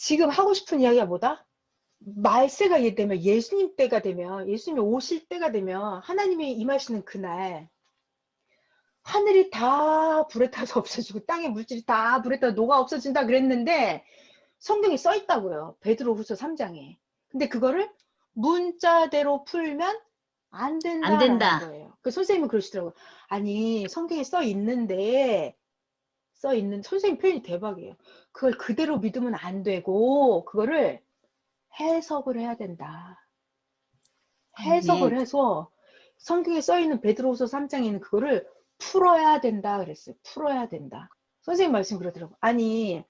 지금 하고 싶은 이야기가 뭐다? 말세가 되면 예수님 때가 되면 예수님이 오실 때가 되면 하나님이 임하시는 그날 하늘이 다 불에 타서 없어지고 땅의 물질이 다 불에 타서 녹아 없어진다 그랬는데 성경에 써 있다고요. 베드로후서 3장에. 근데 그거를 문자대로 풀면 안 안 된다라는 된다. 거예요. 그 선생님은 그러시더라고요. 아니 성경에 써 있는데 선생님 표현이 대박이에요. 그걸 그대로 믿으면 안 되고 그거를 해석을 해야 된다. 해석을 아멘. 해서 성경에 써 있는 베드로후서 3장에 있는 그거를 풀어야 된다 그랬어요. 풀어야 된다. 선생님 말씀 그러더라고요. 아니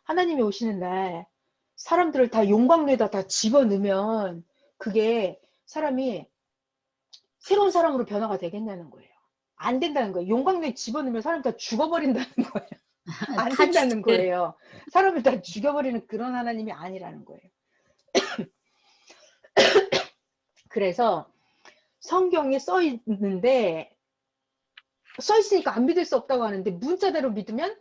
하나님이 오시는 날 사람들을 다 용광로에다 다 집어넣으면 그게 사람이 새로운 사람으로 변화가 되겠냐는 거예요. 안 된다는 거예요. 용광로에 집어넣으면 사람 다 죽어버린다는 거예요. 안 다 된다는 거예요. 사람을 다 죽여버리는 그런 하나님이 아니라는 거예요. 그래서 성경에 써 있는데 써 있으니까 안 믿을 수 없다고 하는데 문자대로 믿으면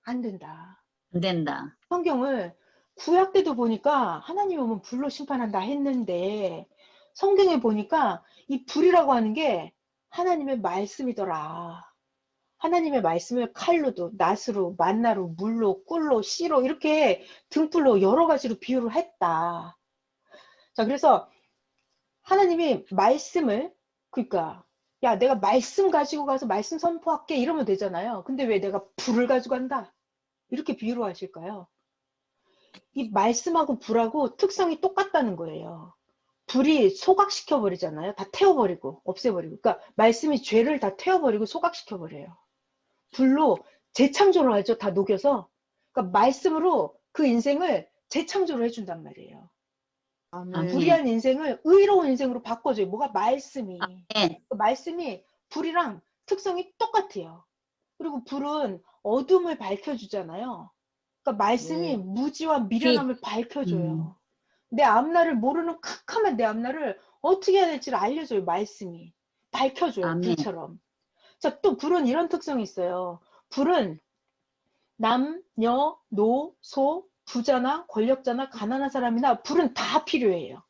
안 된다. 안 된다. 성경을 구약 때도 보니까 하나님 오면 불로 심판한다 했는데 성경에 보니까 이 불이라고 하는 게 하나님의 말씀이더라. 하나님의 말씀을 칼로도 낫으로 만나로 물로 꿀로 씨로 이렇게 등불로 여러 가지로 비유를 했다. 자, 그래서 하나님이 말씀을 그러니까 야 내가 말씀 가지고 가서 말씀 선포할게 이러면 되잖아요. 근데 왜 내가 불을 가지고 간다? 이렇게 비유로 하실까요? 이 말씀하고 불하고 특성이 똑같다는 거예요. 불이 소각시켜 버리잖아요. 다 태워버리고 없애버리고. 그러니까 말씀이 죄를 다 태워버리고 소각시켜 버려요. 불로 재창조를 하죠. 다 녹여서. 그러니까 말씀으로 그 인생을 재창조를 해준단 말이에요. 아멘. 불의한 인생을 의로운 인생으로 바꿔줘요. 뭐가 말씀이. 아멘. 그 말씀이 불이랑 특성이 똑같아요. 그리고 불은 어둠을 밝혀주잖아요. 그러니까 말씀이 네. 무지와 빛. 미련함을 밝혀줘요. 내 앞날을 모르는 캄캄한 내 앞날을 어떻게 해야 될지를 알려줘요. 말씀이. 밝혀줘요. 아멘. 불처럼. 자, 또 불은 이런 특성이 있어요. 불은 남, 여, 노, 소, 부자나 권력자나 가난한 사람이나 불은 다 필요해요.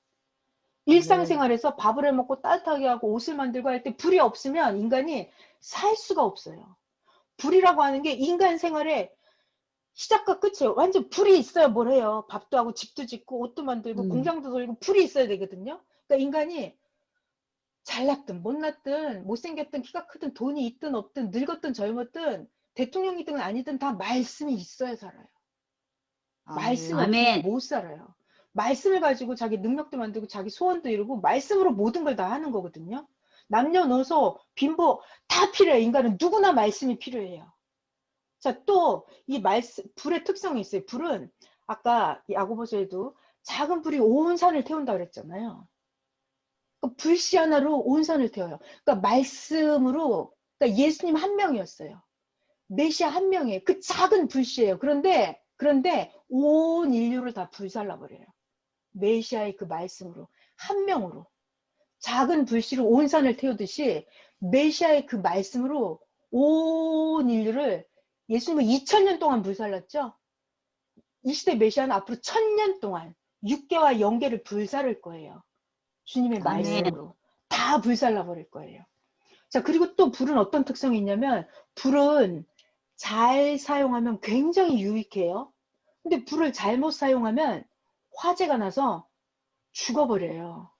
네. 일상생활에서 밥을 해 먹고 따뜻하게 하고 옷을 만들고 할 때 불이 없으면 인간이 살 수가 없어요. 불이라고 하는 게 인간 생활의 시작과 끝이에요. 완전 불이 있어야 뭘 해요. 밥도 하고 집도 짓고 옷도 만들고 공장도 돌리고 불이 있어야 되거든요. 그러니까 인간이 잘났든 못났든 못생겼든 키가 크든 돈이 있든 없든 늙었든 젊었든 대통령이든 아니든 다 말씀이 있어야 살아요. 말씀이 아멘. 없으면 아멘. 못 살아요. 말씀을 가지고 자기 능력도 만들고 자기 소원도 이루고 말씀으로 모든 걸 다 하는 거거든요. 남녀노소 빈부 다 필요해요. 인간은 누구나 말씀이 필요해요. 자, 또 이 말씀 불의 특성이 있어요. 불은 아까 야고보서에도 작은 불이 온 산을 태운다 그랬잖아요. 불씨 하나로 온 산을 태워요. 그러니까 말씀으로 그러니까 예수님 한 명이었어요. 메시아 한 명이에요. 그 작은 불씨예요. 그런데 온 인류를 다 불살라 버려요. 메시아의 그 말씀으로 한 명으로 작은 불씨로 온 산을 태우듯이 메시아의 그 말씀으로 온 인류를 예수님은 2000년 동안 불살랐죠. 이 시대 메시아는 앞으로 1000년 동안 육계와 영계를 불사를 거예요. 주님의 아멘. 말씀으로 다 불살라 버릴 거예요. 자, 그리고 또 불은 어떤 특성이 있냐면 불은 잘 사용하면 굉장히 유익해요. 근데 불을 잘못 사용하면 화재가 나서 죽어버려요.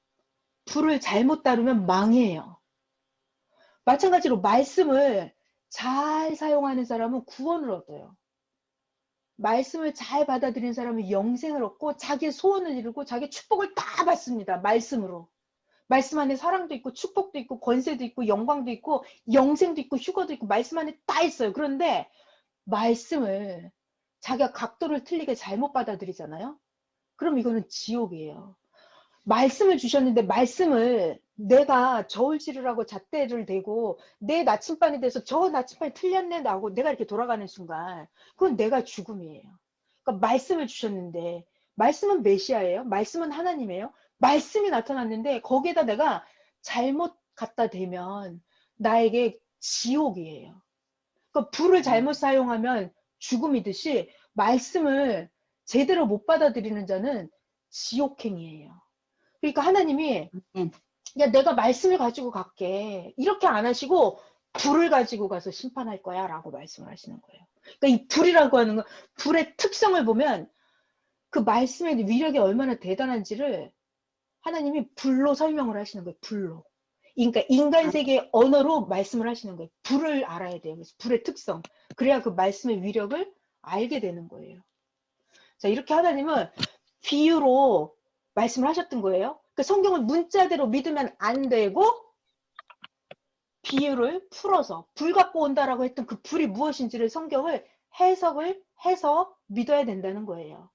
불을 잘못 다루면 망해요. 마찬가지로 말씀을 잘 사용하는 사람은 구원을 얻어요. 말씀을 잘 받아들인 사람은 영생을 얻고 자기의 소원을 이루고 자기의 축복을 다 받습니다. 말씀으로. 말씀 안에 사랑도 있고 축복도 있고 권세도 있고 영광도 있고 영생도 있고 휴거도 있고 말씀 안에 다 있어요. 그런데 말씀을 자기가 각도를 틀리게 잘못 받아들이잖아요. 그럼 이거는 지옥이에요. 말씀을 주셨는데 말씀을 내가 저울 지르라고 잣대를 대고 내 나침반이 돼서 저 나침반이 틀렸네 하고 내가 이렇게 돌아가는 순간 그건 내가 죽음이에요. 그러니까 말씀을 주셨는데 말씀은 메시아예요. 말씀은 하나님이에요. 말씀이 나타났는데 거기에다 내가 잘못 갖다 대면 나에게 지옥이에요. 그러니까 불을 잘못 사용하면 죽음이듯이 말씀을 제대로 못 받아들이는 자는 지옥행이에요. 그러니까 하나님이 야, 내가 말씀을 가지고 갈게. 이렇게 안 하시고 불을 가지고 가서 심판할 거야 라고 말씀을 하시는 거예요. 그러니까 이 불이라고 하는 건 불의 특성을 보면 그 말씀의 위력이 얼마나 대단한지를 하나님이 불로 설명을 하시는 거예요. 불로. 그러니까 인간 세계의 언어로 말씀을 하시는 거예요. 불을 알아야 돼요. 그래서 불의 특성. 그래야 그 말씀의 위력을 알게 되는 거예요. 자, 이렇게 하나님은 비유로 말씀을 하셨던 거예요. 그 성경을 문자대로 믿으면 안 되고 비유를 풀어서 불 갖고 온다라고 했던 그 불이 무엇인지를 성경을 해석을 해서 믿어야 된다는 거예요.